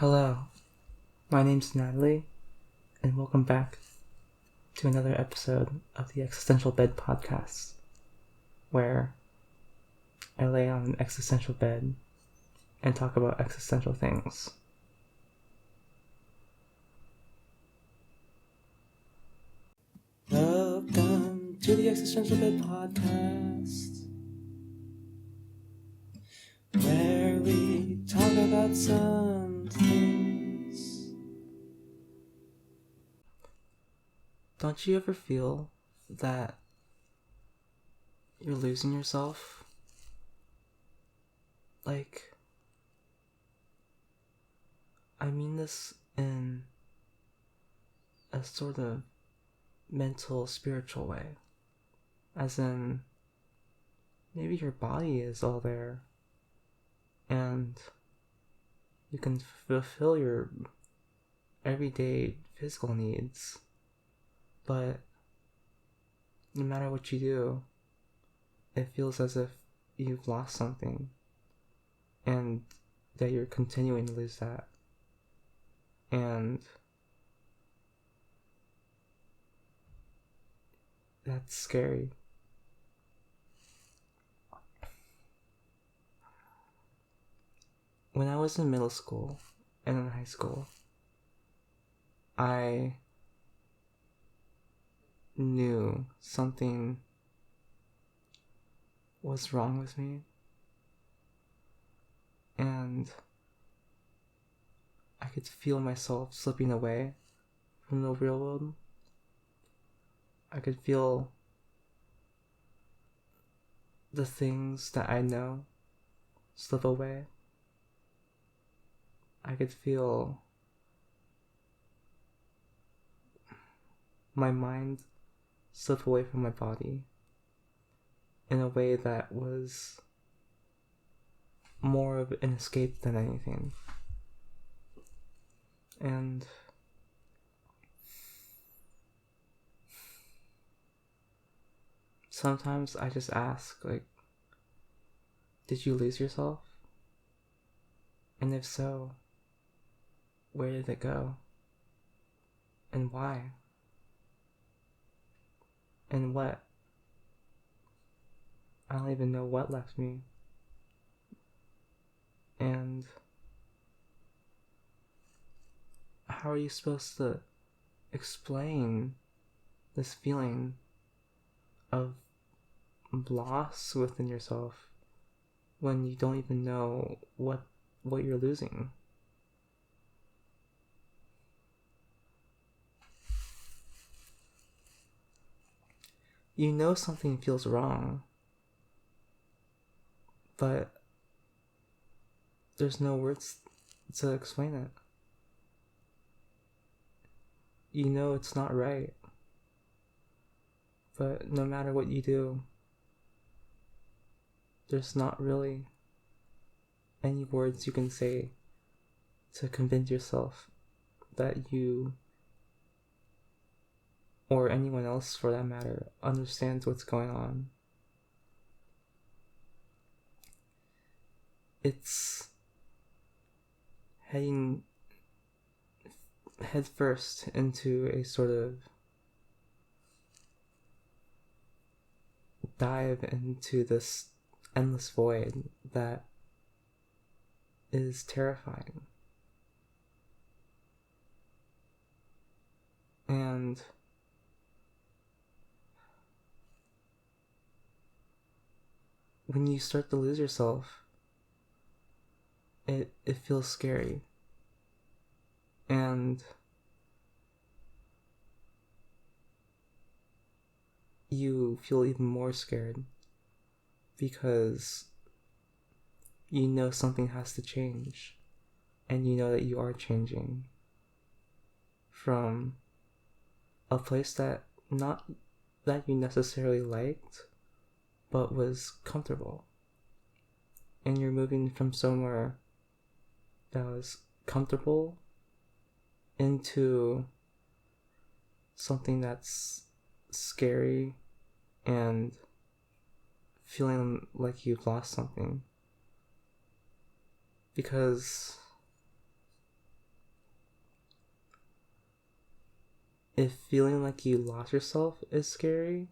Hello, my name's Natalie, and welcome back to another episode of the Existential Bed podcast, where I lay on an existential bed and talk about existential things. Welcome to the Existential Bed podcast, where we talk about some things. Don't you ever feel that you're losing yourself? Like, I mean this in a sort of mental, spiritual way. As in, maybe your body is all there, and you can fulfill your everyday physical needs, but no matter what you do, it feels as if you've lost something, and that you're continuing to lose that. And that's scary. When I was in middle school and in high school, I knew something was wrong with me, and I could feel myself slipping away from the real world. I could feel the things that I know slip away. I could feel my mind slip away from my body in a way that was more of an escape than anything. And sometimes I just ask, like, did you lose yourself? And if so, where did it go? And why? And what? I don't even know what left me. And how are you supposed to explain this feeling of loss within yourself when you don't even know what you're losing? You know something feels wrong, but there's no words to explain it. You know it's not right, but no matter what you do, there's not really any words you can say to convince yourself that you, or anyone else for that matter, understands what's going on. It's heading headfirst into a sort of dive into this endless void that is terrifying. And when you start to lose yourself, it feels scary. And you feel even more scared because you know something has to change, and you know that you are changing from a place that not that you necessarily liked, but was comfortable. And you're moving from somewhere that was comfortable into something that's scary and feeling like you've lost something. Because if feeling like you lost yourself is scary,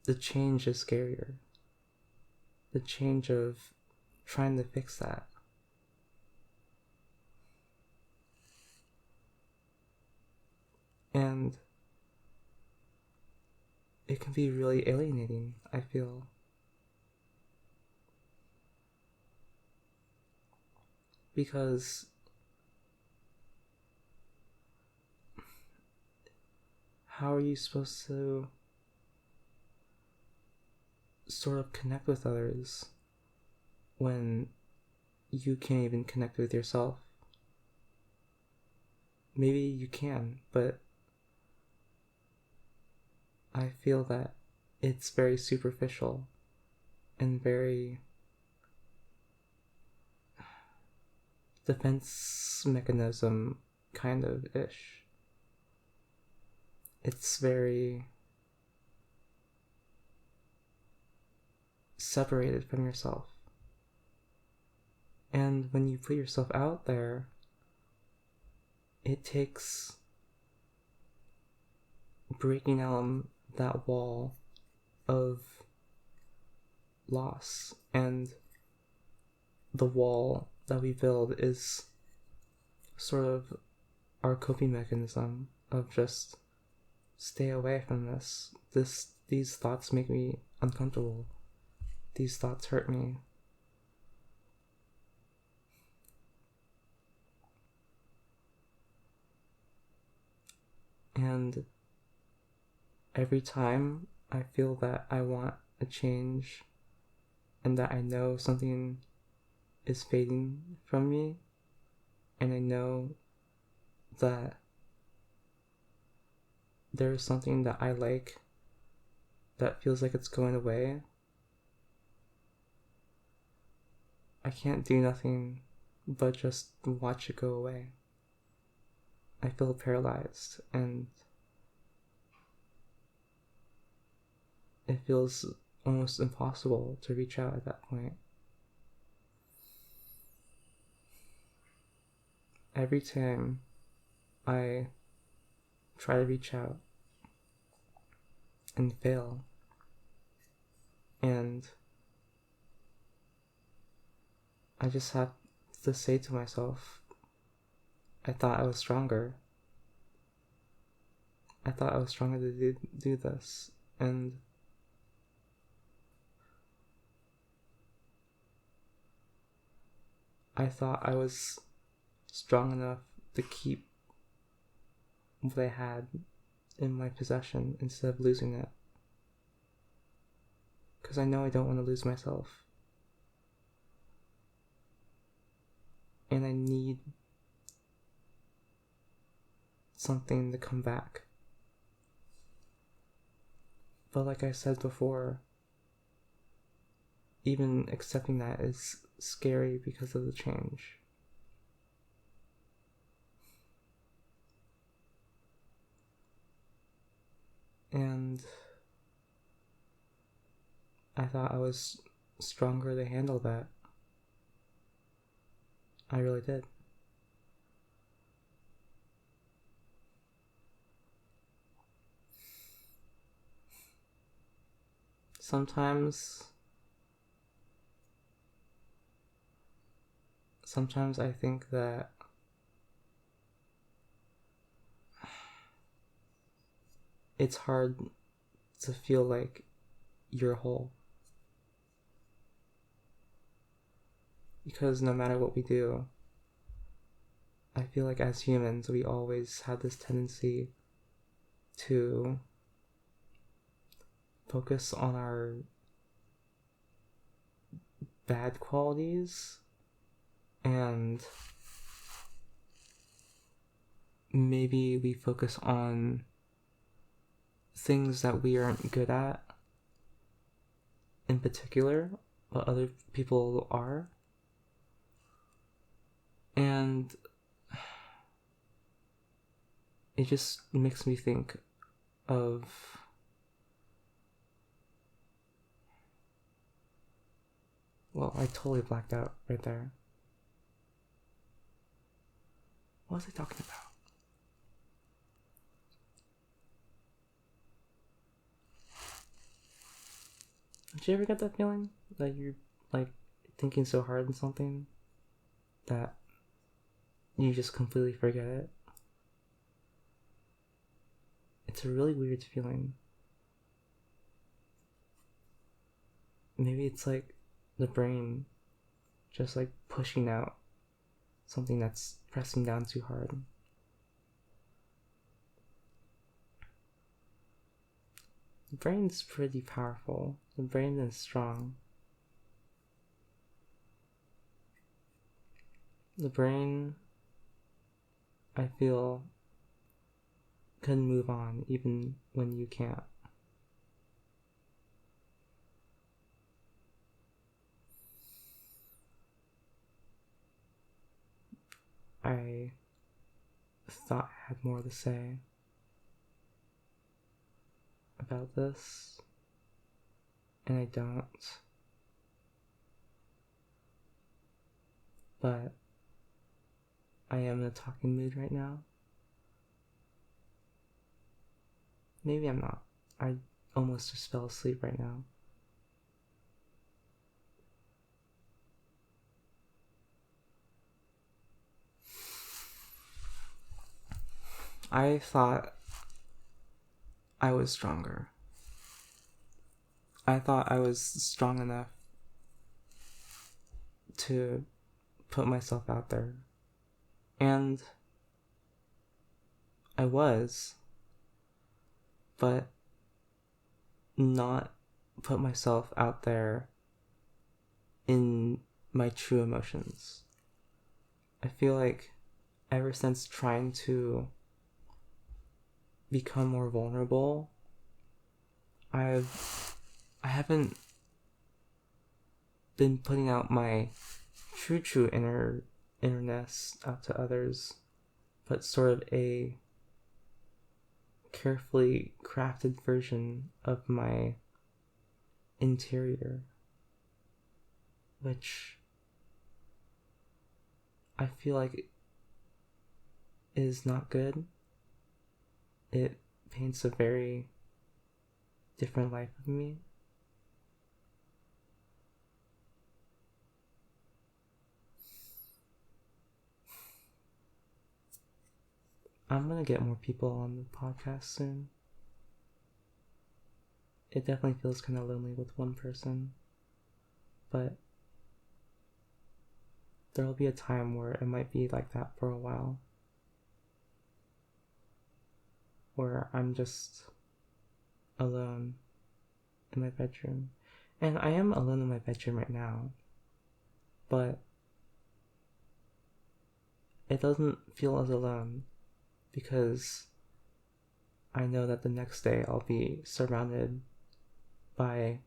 the change is scarier. The change of trying to fix that. And it can be really alienating, I feel. Because how are you supposed to sort of connect with others when you can't even connect with yourself? Maybe you can, but I feel that it's very superficial and very defense mechanism kind of ish. It's very separated from yourself. And when you put yourself out there, it takes breaking down that wall of loss, and the wall that we build is sort of our coping mechanism of just stay away from this. These thoughts make me uncomfortable. These thoughts hurt me. And every time I feel that I want a change and that I know something is fading from me, and I know that there's something that I like that feels like it's going away, I can't do nothing but just watch it go away. I feel paralyzed, and it feels almost impossible to reach out at that point. Every time I try to reach out and fail, and I just have to say to myself, I thought I was stronger. I thought I was stronger to do this, and I thought I was strong enough to keep what I had in my possession instead of losing it. Because I know I don't want to lose myself. And I need something to come back. But like I said before, even accepting that is scary because of the change. And I thought I was stronger to handle that. I really did. Sometimes I think that it's hard to feel like you're whole. Because no matter what we do, I feel like as humans, we always have this tendency to focus on our bad qualities, and maybe we focus on things that we aren't good at in particular, what other people are. And it just makes me think of well, I totally blacked out right there. What was I talking about? Did you ever get that feeling that you're like thinking so hard on something that you just completely forget it? It's a really weird feeling. Maybe it's like the brain just like pushing out something that's pressing down too hard. The brain's pretty powerful. The brain is strong. The brain, I feel, can move on even when you can't. I thought I had more to say about this, and I don't. But I am in a talking mood right now. Maybe I'm not. I almost just fell asleep right now. I thought I was stronger. I thought I was strong enough to put myself out there. And I was, but not put myself out there in my true emotions. I feel like ever since trying to become more vulnerable, I haven't been putting out my true innerness out to others, but sort of a carefully crafted version of my interior, which I feel like is not good. It paints a very different life of me. I'm gonna get more people on the podcast soon. It definitely feels kind of lonely with one person, but there'll be a time where it might be like that for a while, where I'm just alone in my bedroom. And I am alone in my bedroom right now, but it doesn't feel as alone because I know that the next day I'll be surrounded by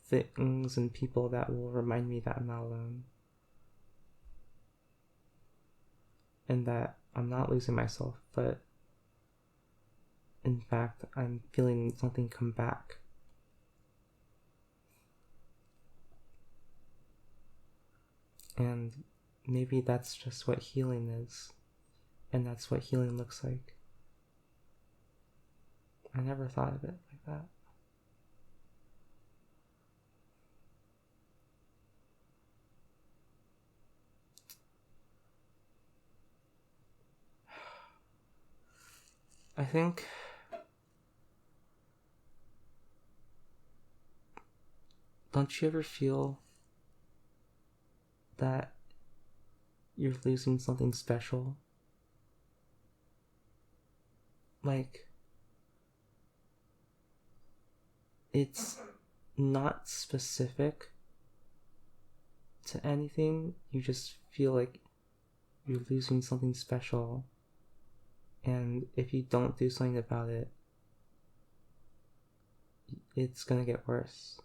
things and people that will remind me that I'm not alone and that I'm not losing myself, but in fact I'm feeling something come back. And maybe that's just what healing is, and that's what healing looks like. I never thought of it like that. I think don't you ever feel that you're losing something special? Like, it's not specific to anything, you just feel like you're losing something special, and if you don't do something about it, it's gonna get worse.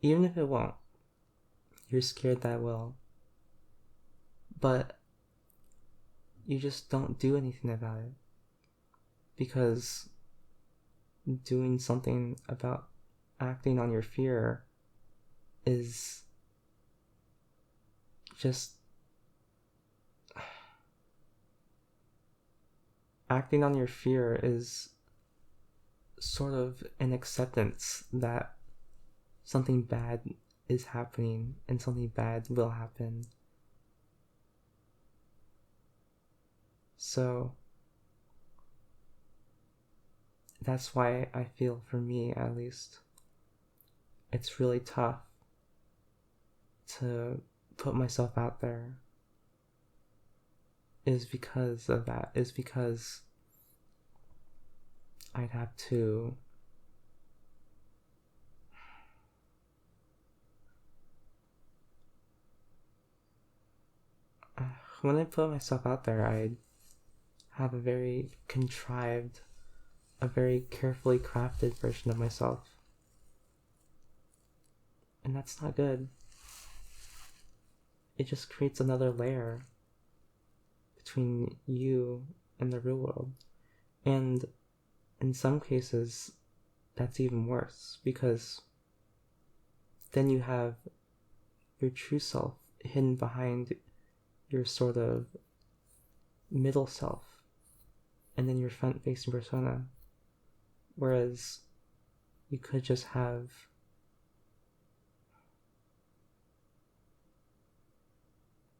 Even if it won't, you're scared that it will, but you just don't do anything about it, because doing something about acting on your fear is just acting on your fear is sort of an acceptance that something bad is happening and something bad will happen. So that's why I feel, for me at least, it's really tough to put myself out there, is because of that, is because I'd have to when I put myself out there, I have a very contrived, a very carefully crafted version of myself. And that's not good. It just creates another layer between you and the real world. And in some cases, that's even worse, because then you have your true self hidden behind your sort of middle self, and then your front-facing persona. Whereas you could just have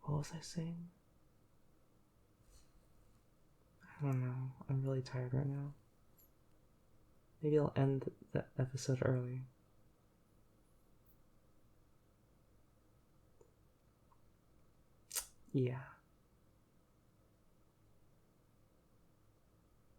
what was I saying? I don't know. I'm really tired right now. Maybe I'll end the episode early. Yeah.